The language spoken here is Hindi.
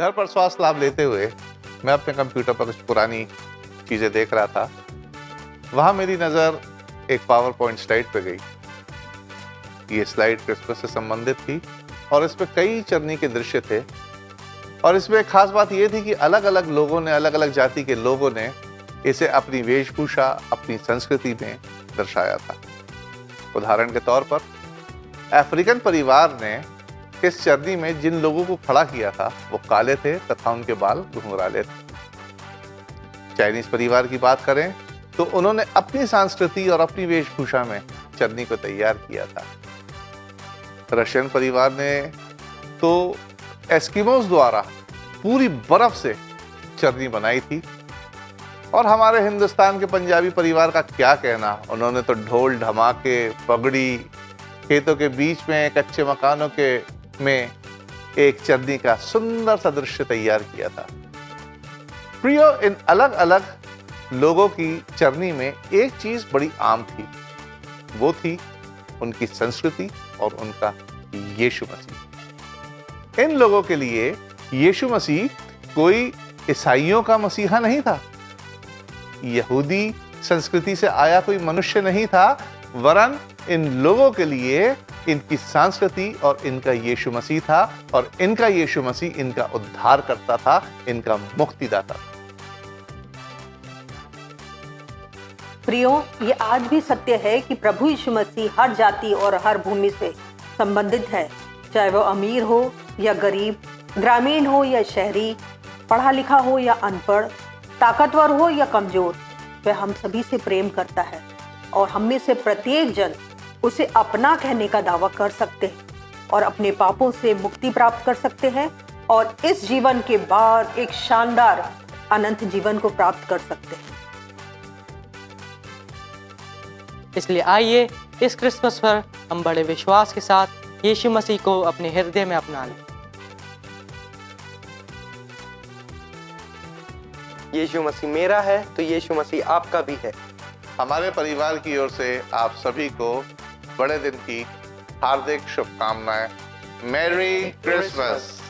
घर पर स्वास्थ्य लाभ लेते हुए मैं अपने कंप्यूटर पर कुछ पुरानी चीज़ें देख रहा था। वहाँ मेरी नज़र एक पावर पॉइंट स्लाइड पे गई। ये स्लाइड क्रिसमस से संबंधित थी और इसमें कई चरनी के दृश्य थे। और इसमें एक खास बात यह थी कि अलग अलग लोगों ने, अलग अलग जाति के लोगों ने इसे अपनी वेशभूषा, अपनी संस्कृति में दर्शाया था। उदाहरण के तौर पर अफ्रीकन परिवार ने इस चरनी में जिन लोगों को खड़ा किया था वो काले थे तथा उनके बाल घुंघराले थे। चाइनीज परिवार की बात करें तो उन्होंने अपनी संस्कृति और अपनी वेशभूषा में चरनी को तैयार किया था। रशियन परिवार ने तो एस्किमोस द्वारा पूरी बर्फ से चरनी बनाई थी। और हमारे हिंदुस्तान के पंजाबी परिवार का क्या कहना, उन्होंने तो ढोल ढमाके, पगड़ी, खेतों के बीच में कच्चे मकानों के में एक चरनी का सुंदर सा दृश्य तैयार किया था। प्रियो, इन अलग अलग लोगों की चरनी में एक चीज बड़ी आम थी, वो थी उनकी संस्कृति और उनका यीशु मसीह। इन लोगों के लिए यीशु मसीह कोई ईसाइयों का मसीहा नहीं था, यहूदी संस्कृति से आया कोई मनुष्य नहीं था, वरन इन लोगों के लिए इनकी संस्कृति और इनका यीशु मसीह था। और इनका यीशु मसीह इनका उद्धार करता था, इनका मुक्तिदाता था। प्रियो, ये आज भी सत्य है कि प्रभु यीशु मसीह हर जाति और हर भूमि से संबंधित है, चाहे वो अमीर हो या गरीब, ग्रामीण हो या शहरी, पढ़ा लिखा हो या अनपढ़, ताकतवर हो या कमजोर। वह हम सभी से प्रेम करता है और हम में से प्रत्येक जन उसे अपना कहने का दावा कर सकते हैं और अपने पापों से मुक्ति प्राप्त कर सकते हैं और इस जीवन के बाद एक शानदार अनंत जीवन को प्राप्त कर सकते हैं। इसलिए आइए इस क्रिसमस पर हम बड़े विश्वास के साथ यीशु मसीह को अपने हृदय में अपना लें। यीशु मसीह मेरा है तो यीशु मसीह आपका भी है। हमारे परिवार की ओर से आप सभी को बड़े दिन की हार्दिक शुभकामनाएं। Merry Christmas.